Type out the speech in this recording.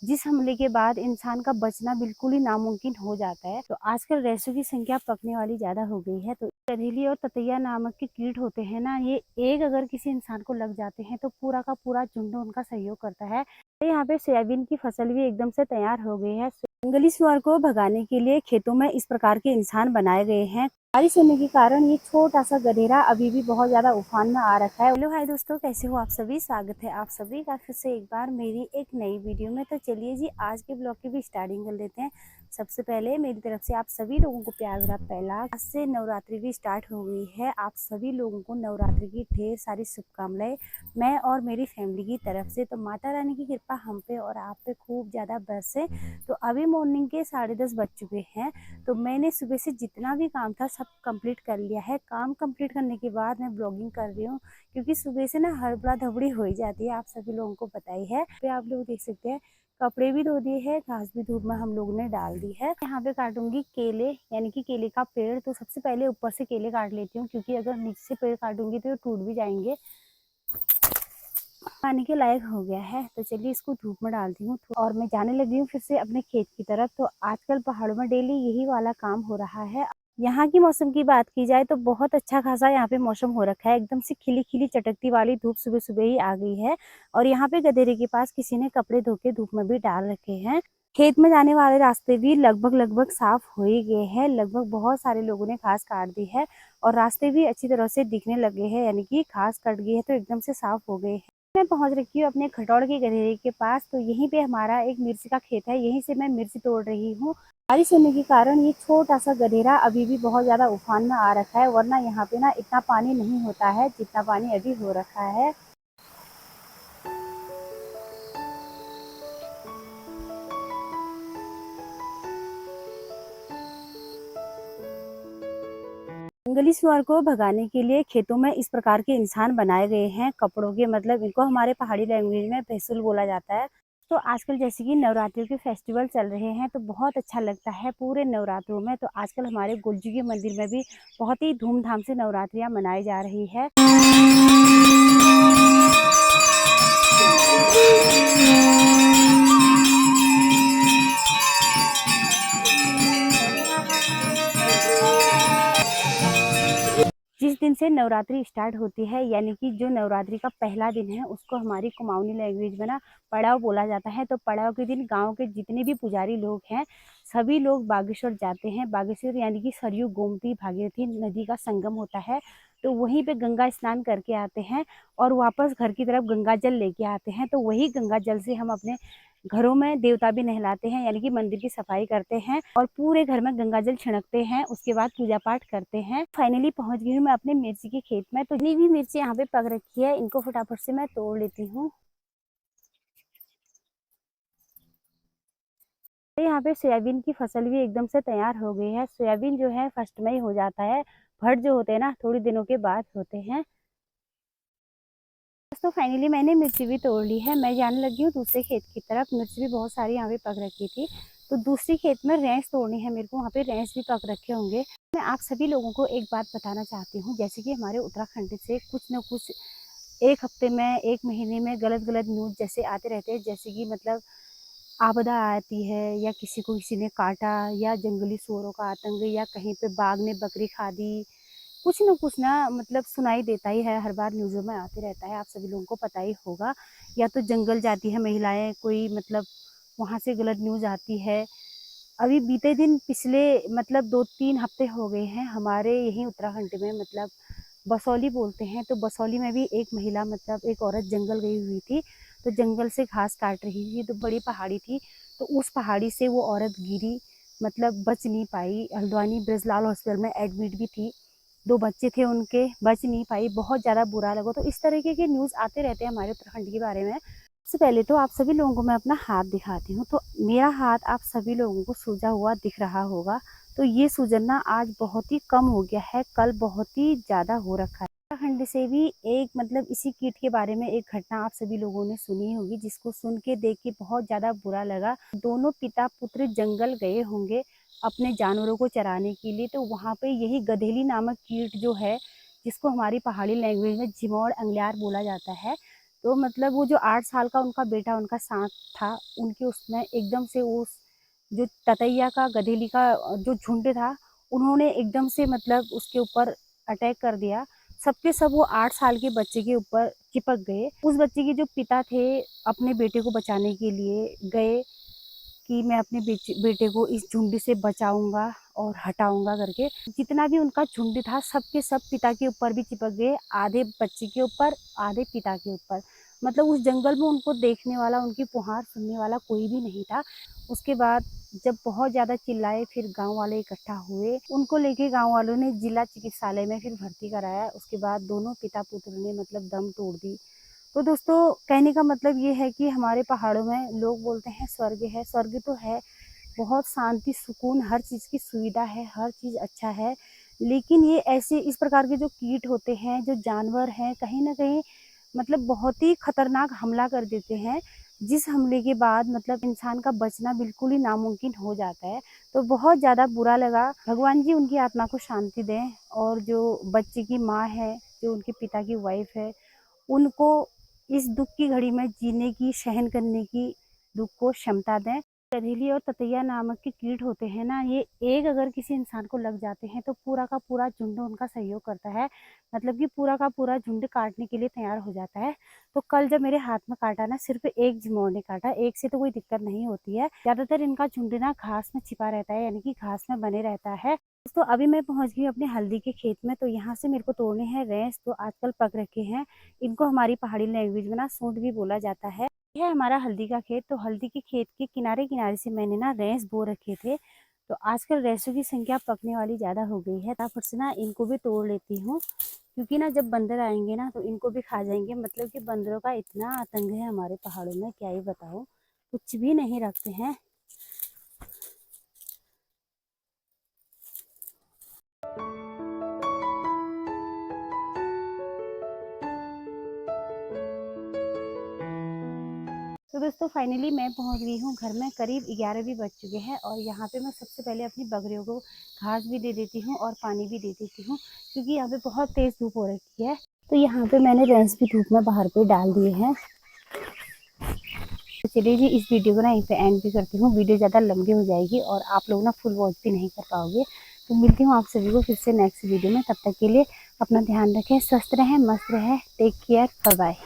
जिस हमले के बाद इंसान का बचना बिल्कुल ही नामुमकिन हो जाता है। तो आजकल रेशों की संख्या पकने वाली ज़्यादा हो गई है। तो गधेली और ततैया नामक के कीट होते हैं ना, ये एक अगर किसी इंसान को लग जाते हैं तो पूरा का पूरा झुंड उनका सहयोग करता है। तो यहाँ पे सोयाबीन की फसल भी एकदम से तैयार हो गई है। जंगली सुअर को भगाने के लिए खेतों में इस प्रकार के इंसान बनाए गए हैं। बारिश होने के कारण ये छोटा सा गधेरा अभी भी बहुत ज्यादा उफान में आ रखा है। हेलो हाय दोस्तों, कैसे हो आप सभी। स्वागत है आप सभी का फिर से एक बार मेरी एक नई वीडियो में। तो चलिए जी, आज के ब्लॉग की भी स्टार्टिंग कर लेते हैं। सबसे पहले मेरी तरफ से आप सभी लोगों को प्यार भरा पहला। आज से नवरात्रि भी स्टार्ट हो गई है। आप सभी लोगों को नवरात्रि की ढेर सारी शुभकामनाएं मैं और मेरी फैमिली की तरफ से। तो माता रानी की कृपा हम पे और आप पे खूब ज्यादा बरसे। तो अभी मॉर्निंग के 10:30 बज चुके हैं। तो मैंने सुबह से जितना भी काम था सब कंप्लीट कर लिया है। काम कंप्लीट करने के बाद मैं ब्लॉगिंग कर रही हूँ, क्योंकि सुबह से ना हड़बड़ा धबड़ी हो ही जाती है, आप सभी लोगों को पता ही है। पे आप लोग देख सकते हैं कपड़े भी धो दिए हैं, घास भी धूप में हम लोगों ने डाल दी है। यहाँ पे काटूंगी केले, यानी कि केले का पेड़। तो सबसे पहले ऊपर से केले काट लेती हूँ, क्योंकि अगर नीचे से पेड़ काटूंगी तो टूट भी जाएंगे। खाने के लायक हो गया है। तो चलिए इसको धूप में डालती हूँ और मैं जाने लगी हूँ फिर से अपने खेत की तरफ। तो आजकल पहाड़ों में डेली यही वाला काम हो रहा है। यहाँ की मौसम की बात की जाए तो बहुत अच्छा खासा यहाँ पे मौसम हो रखा है। एकदम से खिली खिली चटकती वाली धूप सुबह सुबह ही आ गई है। और यहाँ पे गधेरे के पास किसी ने कपड़े धो के धूप में भी डाल रखे हैं। खेत में जाने वाले रास्ते भी लगभग साफ हो ही गए हैं। लगभग बहुत सारे लोगों ने घास काट दी है और रास्ते भी अच्छी तरह से दिखने लगे हैं, यानी कि घास कट गई है तो एकदम से साफ हो गए हैं। मैं पहुंच रखी हूँ अपने खटौड़ के गधेरे के पास। तो यहीं पे हमारा एक मिर्ची का खेत है, यहीं से मैं मिर्ची तोड़ रही हूँ। बारिश होने के कारण ये छोटा सा गधेरा अभी भी बहुत ज्यादा उफान में आ रखा है, वरना यहाँ पे ना इतना पानी नहीं होता है जितना पानी अभी हो रखा है। जंगली सुअर को भगाने के लिए खेतों में इस प्रकार के इंसान बनाए गए हैं कपड़ों के, मतलब इनको हमारे पहाड़ी लैंग्वेज में भैंसुल बोला जाता है। तो आजकल जैसे कि नवरात्रि के फेस्टिवल चल रहे हैं तो बहुत अच्छा लगता है पूरे नवरात्रों में। तो आजकल हमारे गुलजी के मंदिर में भी बहुत ही धूमधाम से नवरात्रियां मनाई जा रही है। जिस दिन से नवरात्रि स्टार्ट होती है, यानी कि जो नवरात्रि का पहला दिन है, उसको हमारी कुमाऊनी लैंग्वेज में ना पड़ाव बोला जाता है। तो पड़ाव के दिन गांव के जितने भी पुजारी लोग हैं सभी लोग बागेश्वर जाते हैं। बागेश्वर यानी कि सरयू गोमती भागीरथी नदी का संगम होता है। तो वहीं पे गंगा स्नान करके आते हैं और वापस घर की तरफ गंगा जल लेके आते हैं। तो वही गंगा जल से हम अपने घरों में देवता भी नहलाते हैं, यानी कि मंदिर की सफाई करते हैं और पूरे घर में गंगा जल छिड़कते हैं। उसके बाद पूजा पाठ करते हैं। फाइनली पहुंच गई हूँ मैं अपने मिर्ची के खेत में। तो जितनी भी मिर्ची यहाँ पे पक रखी है इनको फटाफट से मैं तोड़ लेती हूँ। तो यहाँ पे सोयाबीन की फसल भी एकदम से तैयार हो गई है। सोयाबीन जो है फर्स्ट में ही हो जाता है, भट जो होते हैं ना थोड़ी दिनों के बाद होते हैं। तो फाइनली मैंने मिर्ची भी तोड़ ली है। मैं जाने लगी हूँ दूसरे खेत की तरफ। मिर्ची भी बहुत सारी यहाँ पे पक रखी थी। तो दूसरी खेत में रेंस तोड़नी है मेरे को, वहाँ पे रेंस भी पक रखे होंगे। मैं आप सभी लोगों को एक बात बताना चाहती हूँ, जैसे कि हमारे उत्तराखंड से कुछ न कुछ एक हफ्ते में एक महीने में गलत गलत न्यूज जैसे आते रहते हैं। जैसे कि मतलब आपदा आती है, या किसी को किसी ने काटा, या जंगली सुअरों का आतंक, या कहीं पे बाघ ने बकरी खा दी। कुछ न कुछ ना मतलब सुनाई देता ही है, हर बार न्यूज़ों में आते रहता है, आप सभी लोगों को पता ही होगा। या तो जंगल जाती है महिलाएं कोई, मतलब वहाँ से गलत न्यूज़ आती है। अभी बीते दिन पिछले मतलब 2-3 हफ्ते हो गए हैं हमारे यहीं उत्तराखंड में, मतलब बसौली बोलते हैं। तो बसौली में भी एक महिला, मतलब एक औरत जंगल गई हुई थी। तो जंगल से घास काट रही थी, तो बड़ी पहाड़ी थी। तो उस पहाड़ी से वो औरत गिरी, मतलब बच नहीं पाई। हल्द्वानी ब्रजलाल हॉस्पिटल में एडमिट भी थी। 2 बच्चे थे उनके, बच नहीं पाई। बहुत ज़्यादा बुरा लगा। तो इस तरीके के न्यूज़ आते रहते हैं हमारे उत्तराखंड के बारे में। सबसे पहले तो आप सभी लोगों को मैं अपना हाथ दिखाती हूँ। तो मेरा हाथ आप सभी लोगों को सूजा हुआ दिख रहा होगा। तो ये सूजन ना आज बहुत ही कम हो गया है, कल बहुत ही ज़्यादा हो रखा है। उत्तराखंड से भी एक मतलब इसी कीट के बारे में एक घटना आप सभी लोगों ने सुनी होगी, जिसको सुन के देख के बहुत ज़्यादा बुरा लगा। दोनों पिता पुत्र जंगल गए होंगे अपने जानवरों को चराने के लिए। तो वहाँ पे यही गधेली नामक कीट जो है, जिसको हमारी पहाड़ी लैंग्वेज में झिमौड़ अंगल्यार बोला जाता है। तो मतलब वो जो 8 साल का उनका बेटा उनका साथ था, उनके उसमें एकदम से उस जो ततैया का, गधेली का जो झुंड था, उन्होंने एकदम से मतलब उसके ऊपर अटैक कर दिया। सबके सब वो 8 साल के बच्चे के ऊपर चिपक गए। उस बच्चे के जो पिता थे, अपने बेटे को बचाने के लिए गए कि मैं अपने बेटे को इस झुंड से बचाऊंगा और हटाऊंगा करके। जितना भी उनका झुंड था, सब के सब पिता के ऊपर भी चिपक गए, आधे बच्चे के ऊपर, आधे पिता के ऊपर। मतलब उस जंगल में उनको देखने वाला, उनकी पुहार सुनने वाला कोई भी नहीं था। उसके बाद जब बहुत ज़्यादा चिल्लाए, फिर गांव वाले इकट्ठा हुए, उनको लेके गांव वालों ने जिला चिकित्सालय में फिर भर्ती कराया। उसके बाद दोनों पिता पुत्र ने मतलब दम तोड़ दी। तो दोस्तों, कहने का मतलब ये है कि हमारे पहाड़ों में लोग बोलते हैं स्वर्ग है, स्वर्ग तो है, बहुत शांति, सुकून, हर चीज़ की सुविधा है, हर चीज़ अच्छा है। लेकिन ये ऐसे इस प्रकार के जो कीट होते हैं, जो जानवर हैं, कहीं न कहीं मतलब बहुत ही खतरनाक हमला कर देते हैं, जिस हमले के बाद मतलब इंसान का बचना बिल्कुल ही नामुमकिन हो जाता है। तो बहुत ज़्यादा बुरा लगा। भगवान जी उनकी आत्मा को शांति दें, और जो बच्चे की माँ है, जो उनके पिता की वाइफ़ है, उनको इस दुख की घड़ी में जीने की, सहन करने की दुख को क्षमता दें। गधेली और ततैया नामक के कीट होते हैं ना, ये एक अगर किसी इंसान को लग जाते हैं तो पूरा का पूरा झुंड उनका सहयोग करता है। मतलब कि पूरा का पूरा झुंड काटने के लिए तैयार हो जाता है। तो कल जब मेरे हाथ में काटा ना, सिर्फ एक झिंगुर ने काटा, एक से तो कोई दिक्कत नहीं होती है। ज्यादातर इनका झुंड ना घास में छिपा रहता है, यानी कि घास में बने रहता है। तो अभी मैं पहुंच गई अपने हल्दी के खेत में। तो यहाँ से मेरे को तोड़ने हैं रेंस, तो आजकल पक रखे हैं। इनको हमारी पहाड़ी लैंग्वेज में ना सूंठ भी बोला जाता है। यह है हमारा हल्दी का खेत। तो हल्दी के खेत के किनारे किनारे से मैंने ना रेंस बो रखे थे। तो आजकल रेंसों की संख्या पकने वाली ज़्यादा हो गई है। फटाफट से ना इनको भी तोड़ लेती हूँ, क्योंकि ना जब बंदर आएंगे ना तो इनको भी खा जाएंगे। मतलब कि बंदरों का इतना आतंक है हमारे पहाड़ों में, क्या ही बताऊँ, कुछ भी नहीं रखते हैं। तो दोस्तों, फाइनली मैं पहुंच गई हूँ घर में। करीब 11 भी बज चुके हैं, और यहाँ पे मैं सबसे पहले अपनी बकरियों को घास भी दे देती हूँ और पानी भी दे देती हूँ, क्योंकि यहाँ पे बहुत तेज़ धूप हो रखी है। तो यहाँ पे मैंने रेंस भी धूप में बाहर पे डाल दिए हैं। तो चलिए जी, इस वीडियो को ना यहीं पे एंड भी करती हूँ। वीडियो ज़्यादा लंबी हो जाएगी और आप लोग ना फुल वॉच भी नहीं कर पाओगे। तो मिलती हूँ आप सभी को फिर से नेक्स्ट वीडियो में। तब तक के लिए अपना ध्यान रखें, स्वस्थ रहें, मस्त रहें। Take care, bye bye.